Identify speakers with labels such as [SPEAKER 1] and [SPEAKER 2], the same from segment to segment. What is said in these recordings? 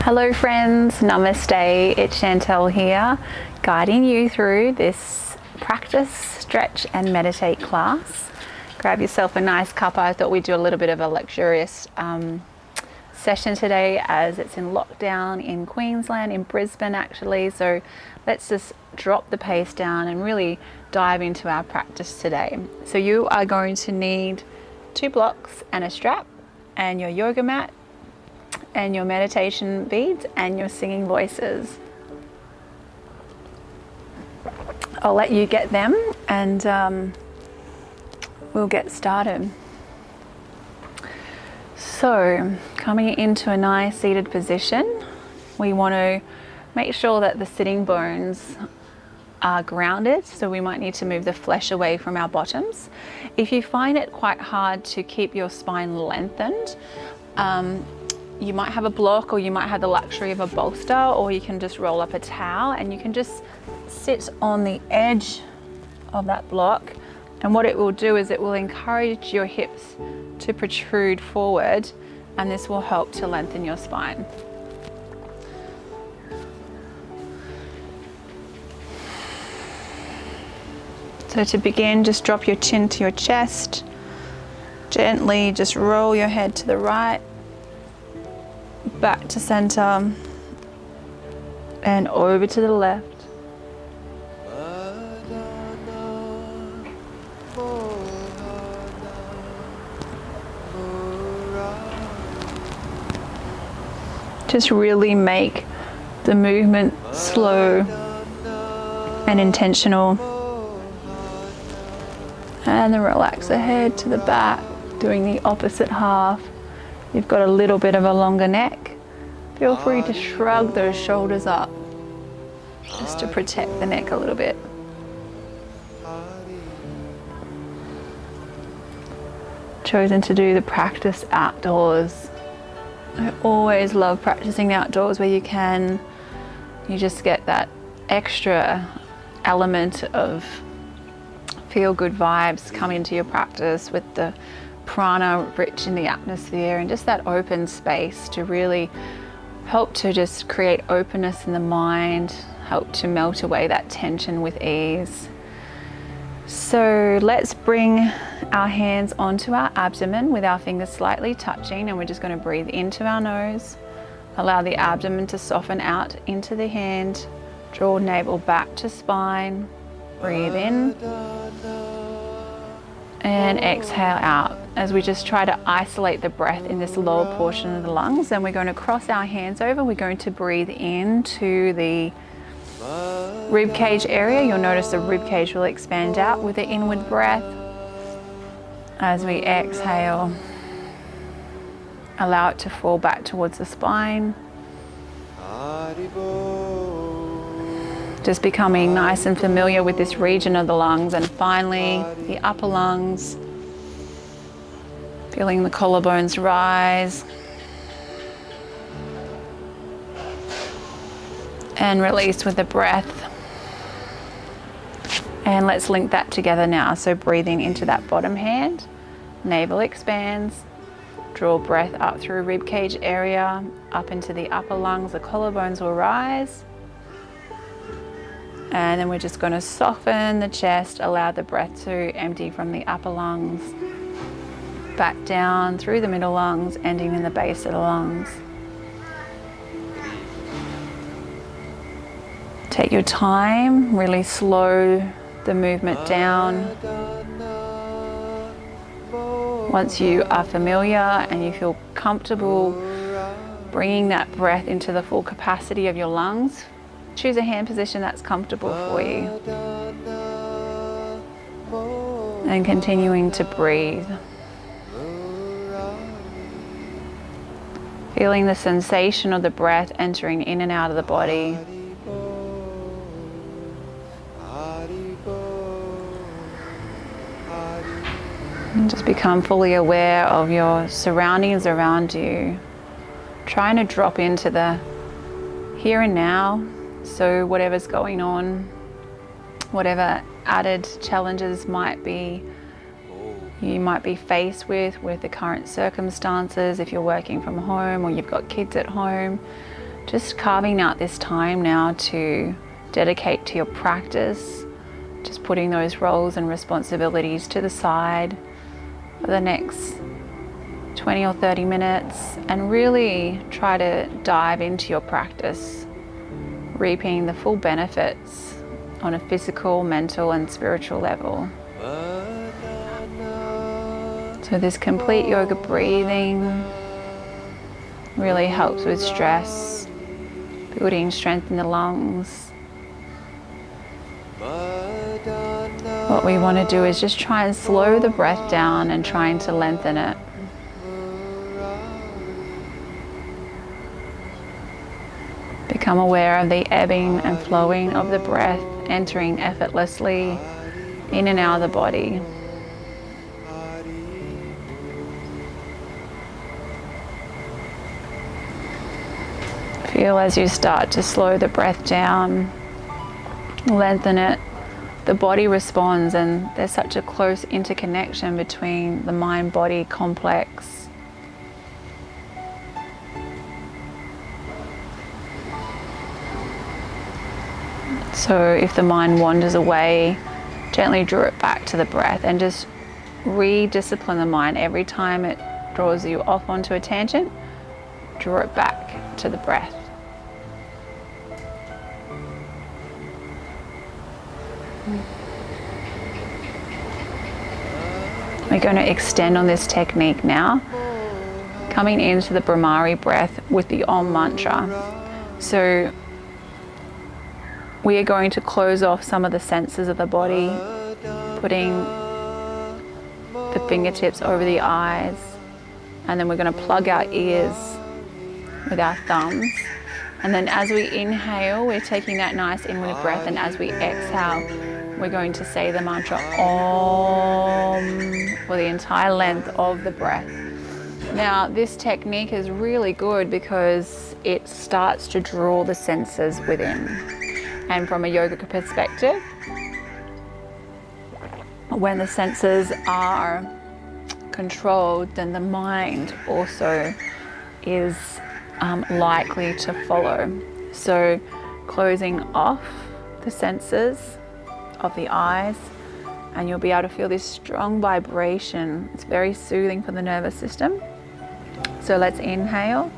[SPEAKER 1] Hello friends, namaste, it's Chantelle here, guiding you through this practice, stretch and meditate class. Grab yourself a nice cuppa. I thought we'd do a little bit of a luxurious session today as it's in lockdown in Queensland, in Brisbane actually, so let's just drop the pace down and really dive into our practice today. So you are going to need 2 blocks and a strap and your yoga mat and your meditation beads and your singing voices. I'll let you get them and we'll get started. So coming into a nice seated position, we want to make sure that the sitting bones are grounded, so we might need to move the flesh away from our bottoms. If you find it quite hard to keep your spine lengthened, you might have a block, or you might have the luxury of a bolster, or you can just roll up a towel and you can just sit on the edge of that block, and what it will do is it will encourage your hips to protrude forward, and this will help to lengthen your spine. So to begin, just drop your chin to your chest, gently just roll your head to the right, back to center and over to the left. Just really make the movement slow and intentional, and then relax the head to the back, doing the opposite half. You've got a little bit of a longer neck. Feel free to shrug those shoulders up just to protect the neck a little bit. Chosen to do the practice outdoors. I always love practicing outdoors where you can. You just get that extra element of feel-good vibes come into your practice with the prana rich in the atmosphere and just that open space to really help to just create openness in the mind, help to melt away that tension with ease. So let's bring our hands onto our abdomen with our fingers slightly touching, and we're just going to breathe into our nose, allow the abdomen to soften out into the hand, draw navel back to spine, breathe in and exhale out as we just try to isolate the breath in this lower portion of the lungs. And we're going to cross our hands over. We're going to breathe into the rib cage area. You'll notice the rib cage will expand out with the inward breath. As we exhale, allow it to fall back towards the spine. Just becoming nice and familiar with this region of the lungs, and finally the upper lungs. Feeling the collarbones rise and release with the breath. And let's link that together now. So breathing into that bottom hand, navel expands, draw breath up through rib cage area, up into the upper lungs, the collarbones will rise. And then we're just going to soften the chest, allow the breath to empty from the upper lungs, back down through the middle lungs, ending in the base of the lungs. Take your time, really slow the movement down. Once you are familiar and you feel comfortable bringing that breath into the full capacity of your lungs, choose a hand position that's comfortable for you. And continuing to breathe. Feeling the sensation of the breath entering in and out of the body. And just become fully aware of your surroundings around you. Trying to drop into the here and now. So whatever's going on, whatever added challenges you might be faced with the current circumstances, if you're working from home or you've got kids at home, just carving out this time now to dedicate to your practice, just putting those roles and responsibilities to the side for the next 20 or 30 minutes and really try to dive into your practice, reaping the full benefits on a physical, mental and spiritual level. So this complete yoga breathing really helps with stress, building strength in the lungs. What we want to do is just try and slow the breath down and trying to lengthen it. Become aware of the ebbing and flowing of the breath, entering effortlessly in and out of the body. Feel as you start to slow the breath down, lengthen it, the body responds, and there's such a close interconnection between the mind-body complex. So if the mind wanders away, gently draw it back to the breath and just re-discipline the mind. Every time it draws you off onto a tangent, draw it back to the breath. We're going to extend on this technique now, coming into the Bramari breath with the Om mantra. So we are going to close off some of the senses of the body, putting the fingertips over the eyes, and then we're going to plug our ears with our thumbs. And then as we inhale, we're taking that nice inward breath, and as we exhale, we're going to say the mantra Om for the entire length of the breath. Now, this technique is really good because it starts to draw the senses within. And from a yogic perspective, when the senses are controlled, then the mind also is likely to follow. So closing off the senses of the eyes, and you'll be able to feel this strong vibration. It's very soothing for the nervous system. So let's inhale.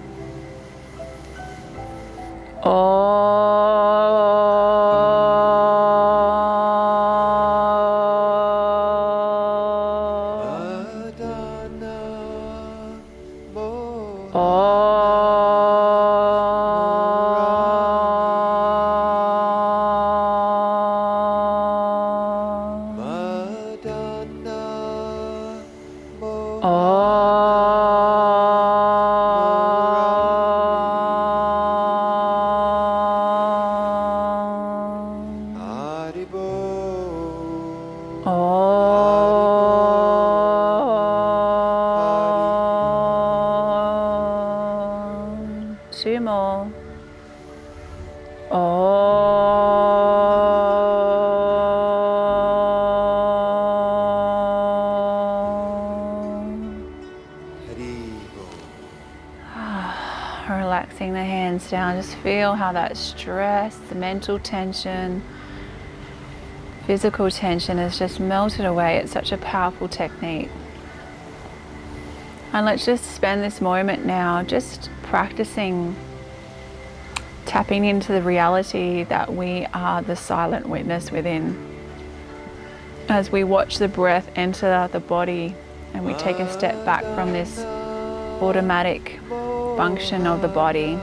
[SPEAKER 1] Two more. Relaxing the hands down. Just feel how that stress, the mental tension, physical tension has just melted away. It's such a powerful technique. And let's just spend this moment now just practicing tapping into the reality that we are the silent witness within. As we watch the breath enter the body and we take a step back from this automatic function of the body,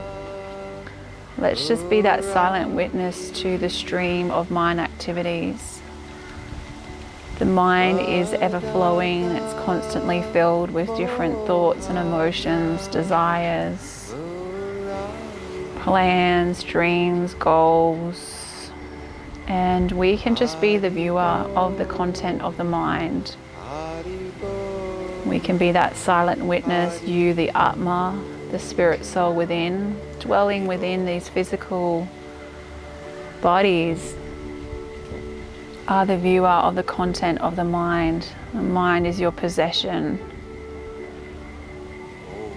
[SPEAKER 1] let's just be that silent witness to the stream of mind activities. The mind is ever flowing, it's constantly filled with different thoughts and emotions, desires, plans, dreams, goals, and we can just be the viewer of the content of the mind. We can be that silent witness, you, the Atma, the spirit soul within, dwelling within these physical bodies, are the viewer of the content of the mind. The mind is your possession.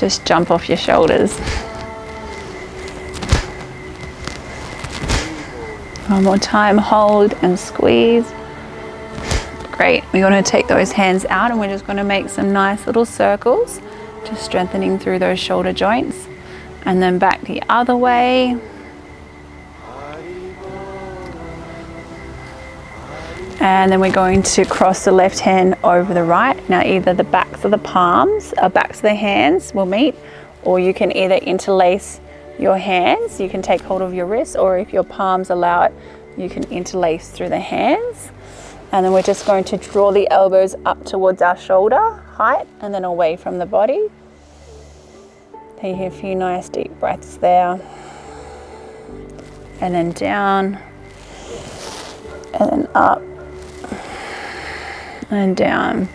[SPEAKER 1] Just jump off your shoulders. One more time, hold and squeeze. Great, we're going to take those hands out and we're just going to make some nice little circles, just strengthening through those shoulder joints. And then back the other way. And then we're going to cross the left hand over the right. Now either the backs of the palms, or backs of the hands will meet, or you can either interlace your hands, you can take hold of your wrists, or if your palms allow it, you can interlace through the hands. And then we're just going to draw the elbows up towards our shoulder height and then away from the body. Take a few nice deep breaths there. And then down, and then up, and down.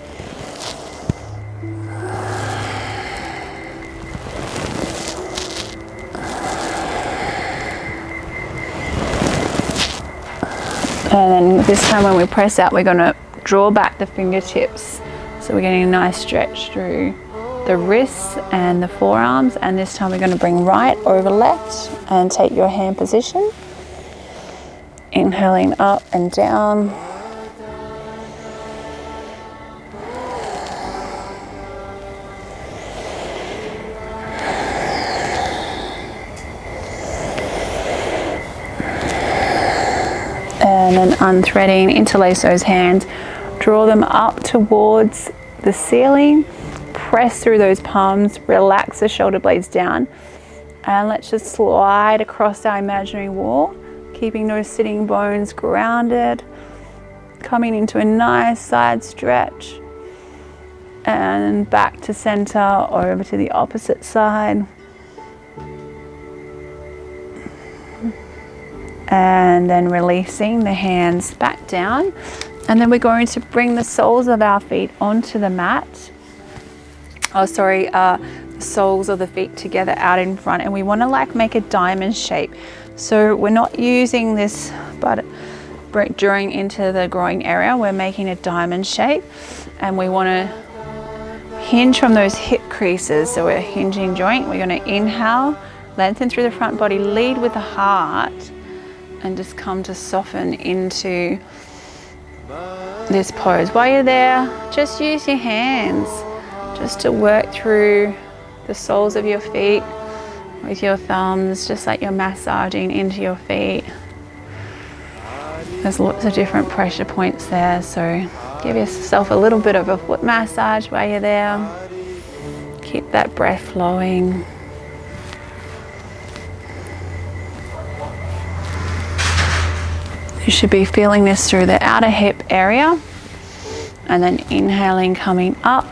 [SPEAKER 1] And then this time when we press out, we're going to draw back the fingertips. So we're getting a nice stretch through the wrists and the forearms. And this time we're going to bring right over left and take your hand position. Inhaling up and down. And then unthreading, interlace those hands, draw them up towards the ceiling, press through those palms, relax the shoulder blades down, and let's just slide across our imaginary wall, keeping those sitting bones grounded, coming into a nice side stretch, and back to center, over to the opposite side. And then releasing the hands back down. And then we're going to bring the soles of our feet onto the mat. The soles of the feet together out in front. And we want to like make a diamond shape. So we're not using this but during into the groin area. We're making a diamond shape. And we want to hinge from those hip creases. So we're a hinging joint. We're going to inhale, lengthen through the front body, lead with the heart. And just come to soften into this pose. While you're there, just use your hands just to work through the soles of your feet with your thumbs, just like you're massaging into your feet. There's lots of different pressure points there, so give yourself a little bit of a foot massage while you're there. Keep that breath flowing. You should be feeling this through the outer hip area, and then inhaling, coming up,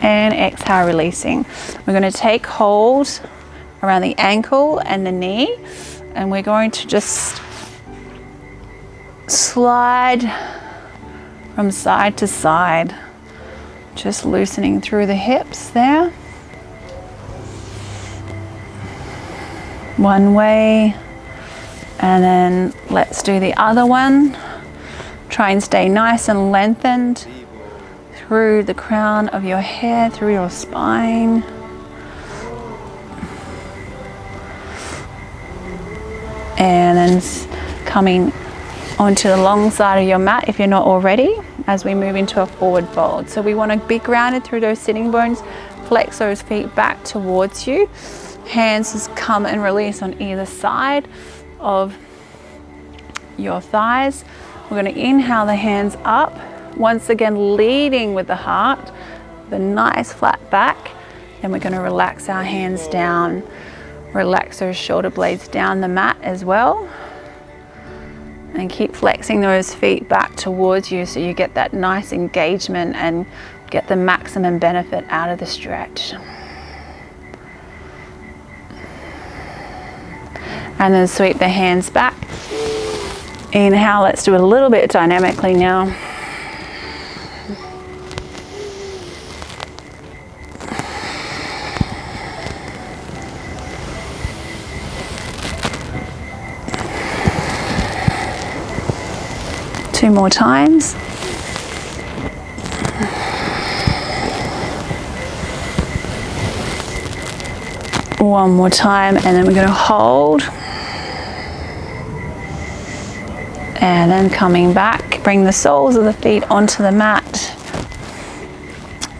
[SPEAKER 1] and exhale, releasing. We're going to take hold around the ankle and the knee, and we're going to just slide from side to side, just loosening through the hips there. One way. And then let's do the other one. Try and stay nice and lengthened through the crown of your head, through your spine. And then coming onto the long side of your mat if you're not already, as we move into a forward fold. So we want to be grounded through those sitting bones, flex those feet back towards you. Hands just come and release on either side of your thighs. We're going to inhale the hands up, once again leading with the heart, the nice flat back. Then we're going to relax our hands down, relax those shoulder blades down the mat as well, and keep flexing those feet back towards you so you get that nice engagement and get the maximum benefit out of the stretch. And then sweep the hands back. Inhale, let's do a little bit dynamically now. Two more times. One more time, and then we're going to hold. And then coming back, bring the soles of the feet onto the mat.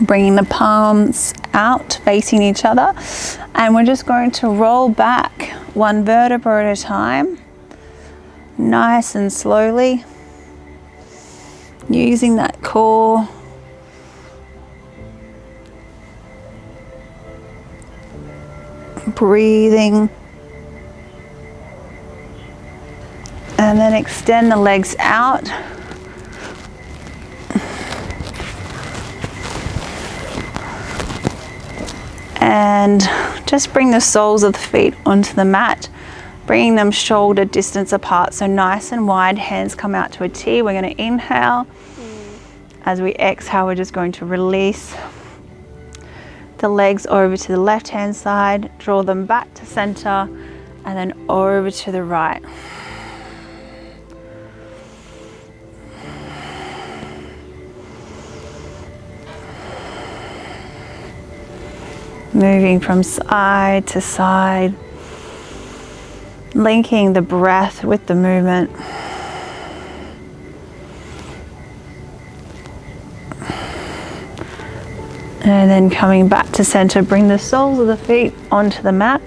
[SPEAKER 1] Bringing the palms out, facing each other. And we're just going to roll back one vertebra at a time. Nice and slowly. Using that core. Breathing. And then extend the legs out. And just bring the soles of the feet onto the mat, bringing them shoulder distance apart, so nice and wide. Hands come out to a T. We're going to inhale. As we exhale, we're just going to release the legs over to the left hand side, draw them back to center, and then over to the right. Moving from side to side, linking the breath with the movement. And then coming back to center, bring the soles of the feet onto the mat.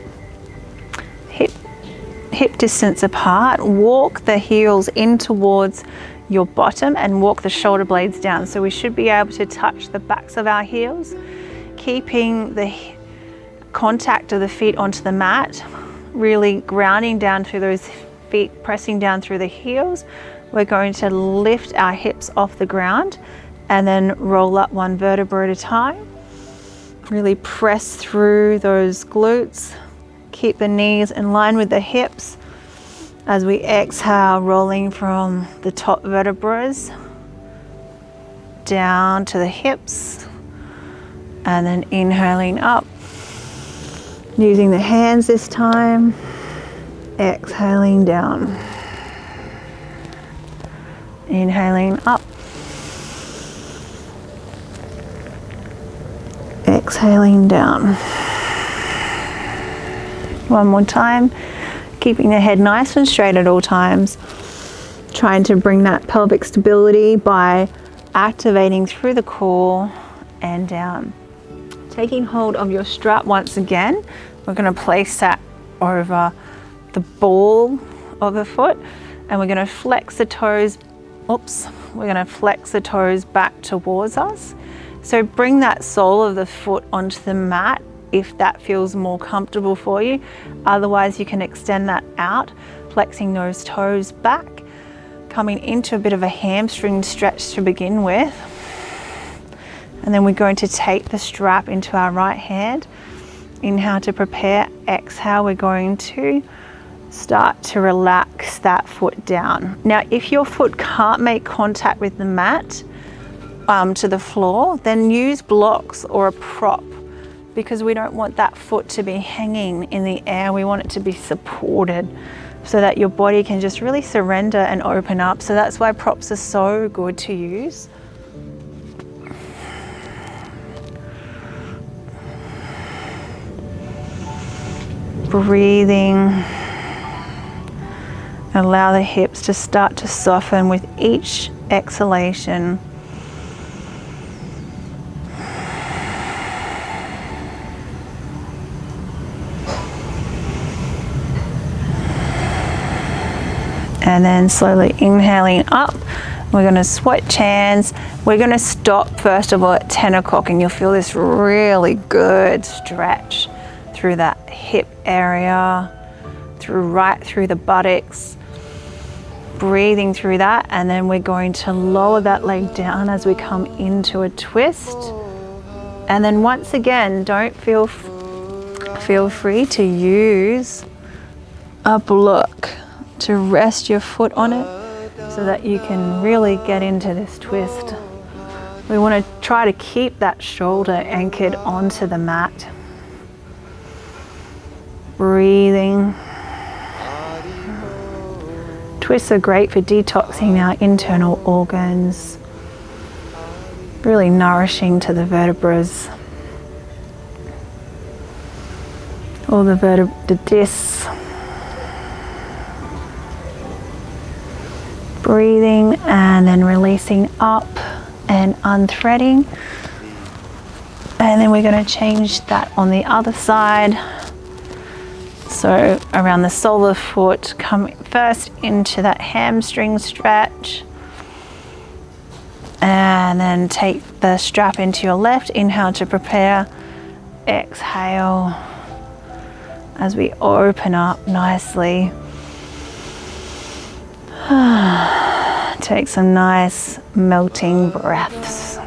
[SPEAKER 1] Hip distance apart, walk the heels in towards your bottom and walk the shoulder blades down. So we should be able to touch the backs of our heels, keeping the contact of the feet onto the mat, really grounding down through those feet, pressing down through the heels. We're going to lift our hips off the ground and then roll up one vertebra at a time. Really press through those glutes. Keep the knees in line with the hips. As we exhale, rolling from the top vertebrae down to the hips, and then inhaling up. Using the hands this time, exhaling down. Inhaling up. Exhaling down. One more time, keeping the head nice and straight at all times. Trying to bring that pelvic stability by activating through the core and down. Taking hold of your strap once again, we're going to place that over the ball of the foot, and we're going to flex the toes. We're going to flex the toes back towards us. So bring that sole of the foot onto the mat if that feels more comfortable for you. Otherwise, you can extend that out, flexing those toes back, coming into a bit of a hamstring stretch to begin with. And then we're going to take the strap into our right hand. Inhale to prepare, exhale, we're going to start to relax that foot down. Now, if your foot can't make contact with the mat to the floor, then use blocks or a prop, because we don't want that foot to be hanging in the air. We want it to be supported so that your body can just really surrender and open up. So that's why props are so good to use. Breathing. Allow the hips to start to soften with each exhalation. And then slowly inhaling up. We're going to switch hands. We're going to stop first of all at 10 o'clock, and you'll feel this really good stretch through that hip area, right through the buttocks. Breathing through that, and then we're going to lower that leg down as we come into a twist. And then once again, don't feel free to use a block to rest your foot on it so that you can really get into this twist. We want to try to keep that shoulder anchored onto the mat. Breathing. Twists are great for detoxing our internal organs, really nourishing to the vertebrae. all the discs. Breathing and then releasing up and unthreading. And then we're going to change that on the other side. So around the sole of the foot, come first into that hamstring stretch. And then take the strap into your left. Inhale to prepare. Exhale as we open up nicely. Take some nice melting breaths.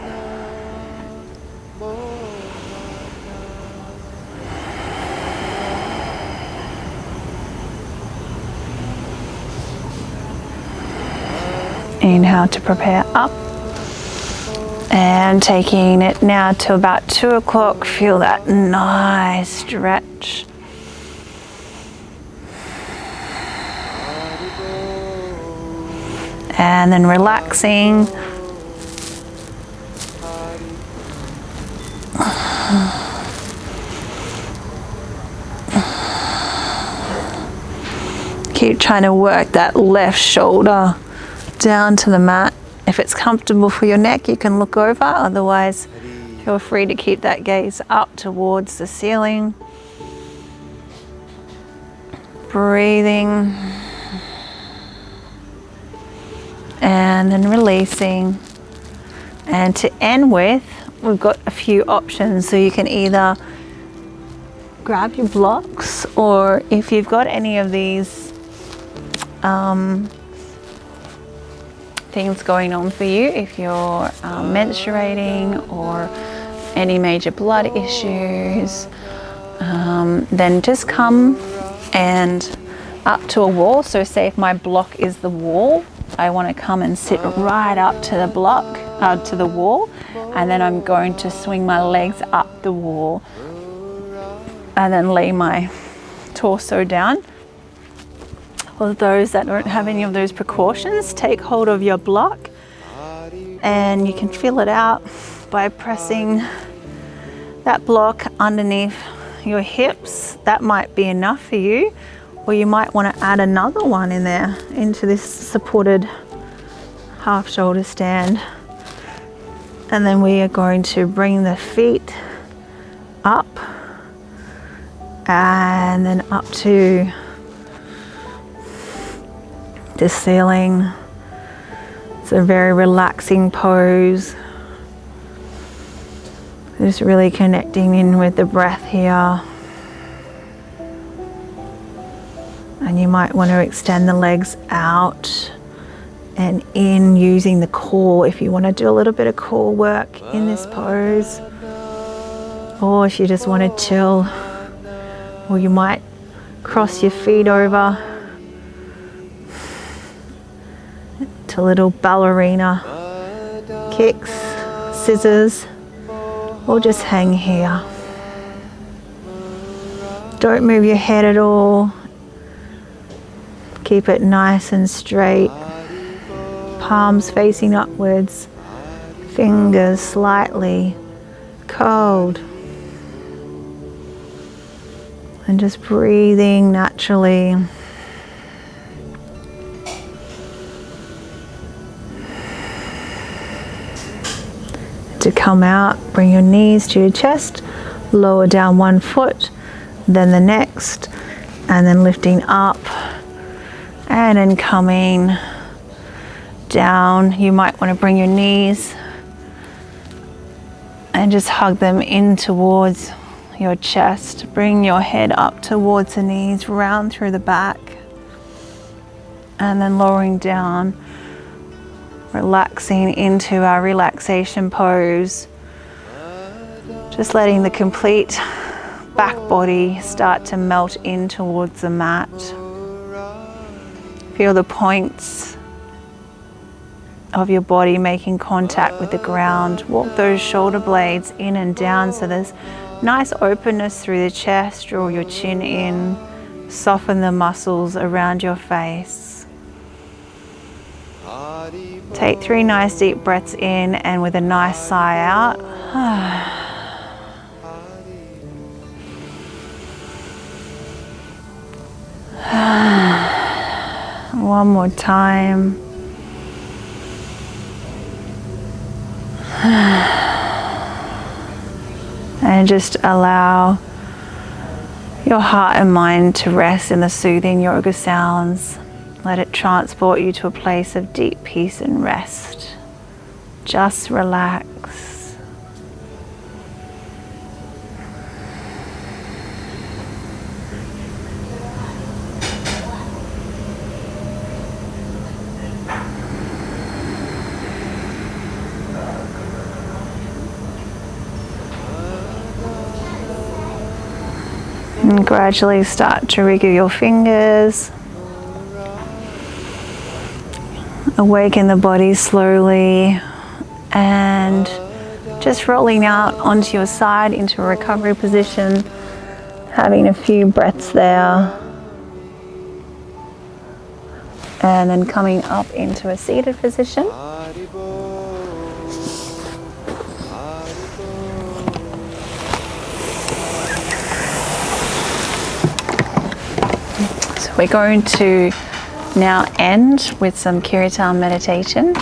[SPEAKER 1] Inhale to prepare up. And taking it now to about 2 o'clock, feel that nice stretch. And then relaxing. Keep trying to work that left shoulder down to the mat. If it's comfortable for your neck, you can look over. Otherwise, feel free to keep that gaze up towards the ceiling. Breathing. And then releasing. And to end with, we've got a few options. So you can either grab your blocks, or if you've got any of these things going on for you, if you're menstruating or any major blood issues, then just come and up to a wall. So say if my block is the wall, I want to come and sit right up to the block, to the wall, and then I'm going to swing my legs up the wall and then lay my torso down. For those that don't have any of those precautions, take hold of your block and you can feel it out by pressing that block underneath your hips. That might be enough for you, or you might want to add another one in there into this supported half shoulder stand. And then we are going to bring the feet up and then up to the ceiling. It's a very relaxing pose. Just really connecting in with the breath here. And you might want to extend the legs out and in, using the core if you want to do a little bit of core work in this pose. Or if you just want to chill, or you might cross your feet over to little ballerina kicks, scissors, or just hang here. Don't move your head at all. Keep it nice and straight. Palms facing upwards, fingers slightly curled. And just breathing naturally. To come out, bring your knees to your chest, lower down one foot, then the next, and then lifting up, and then coming down. You might want to bring your knees and just hug them in towards your chest. Bring your head up towards the knees, round through the back, and then lowering down. Relaxing into our relaxation pose. Just letting the complete back body start to melt in towards the mat. Feel the points of your body making contact with the ground. Walk those shoulder blades in and down so there's nice openness through the chest. Draw your chin in. Soften the muscles around your face. Take 3 nice deep breaths in, and with a nice sigh out. One more time. And just allow your heart and mind to rest in the soothing yoga sounds. Let it transport you to a place of deep peace and rest. Just relax. And gradually start to wriggle your fingers. Awaken the body slowly and just rolling out onto your side into a recovery position, having a few breaths there. And then coming up into a seated position. We're going to now end with some kirtan meditation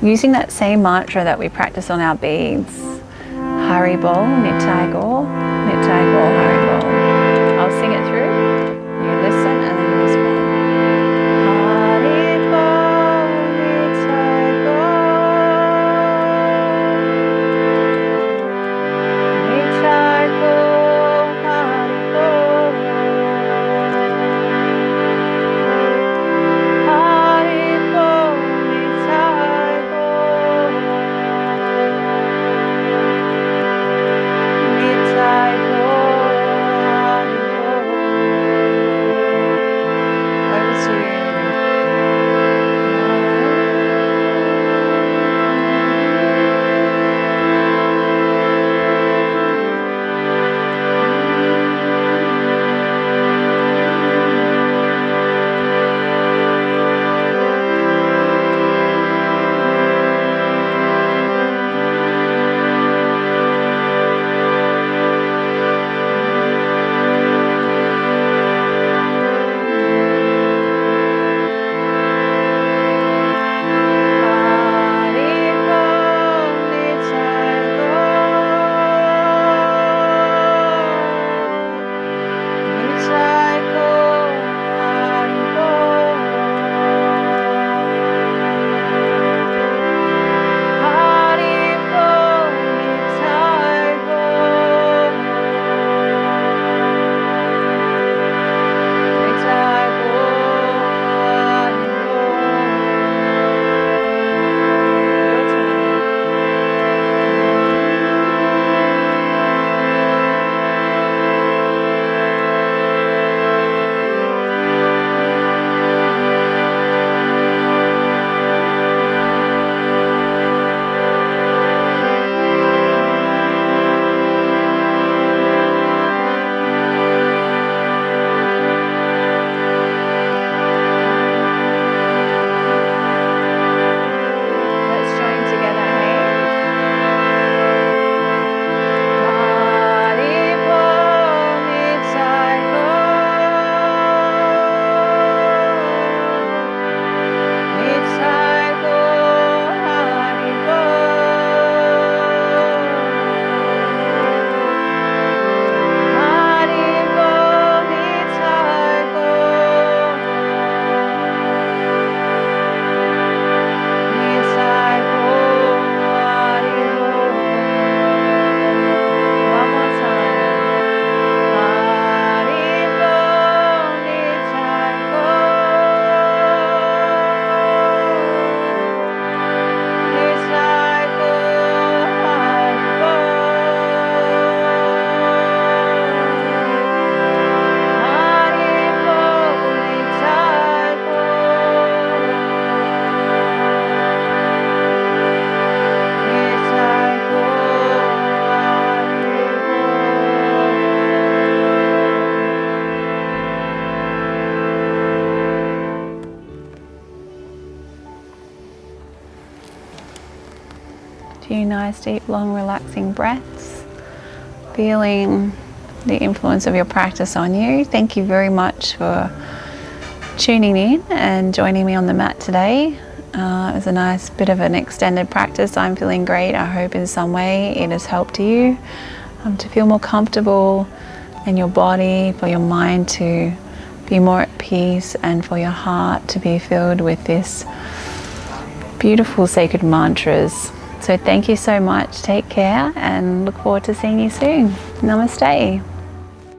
[SPEAKER 1] using that same mantra that we practice on our beads. Haribol, Nitai Gaur, Nitai Gaur, Haribol. I'll sing it through. You listen and then you respond. Haribol, Nitai Gaur, Nitai Gaur, Haribol. Few nice, deep, long, relaxing breaths. Feeling the influence of your practice on you. Thank you very much for tuning in and joining me on the mat today. It was a nice bit of an extended practice. I'm feeling great. I hope in some way it has helped you to feel more comfortable in your body, for your mind to be more at peace, and for your heart to be filled with this beautiful sacred mantras. So thank you so much. Take care and look forward to seeing you soon. Namaste.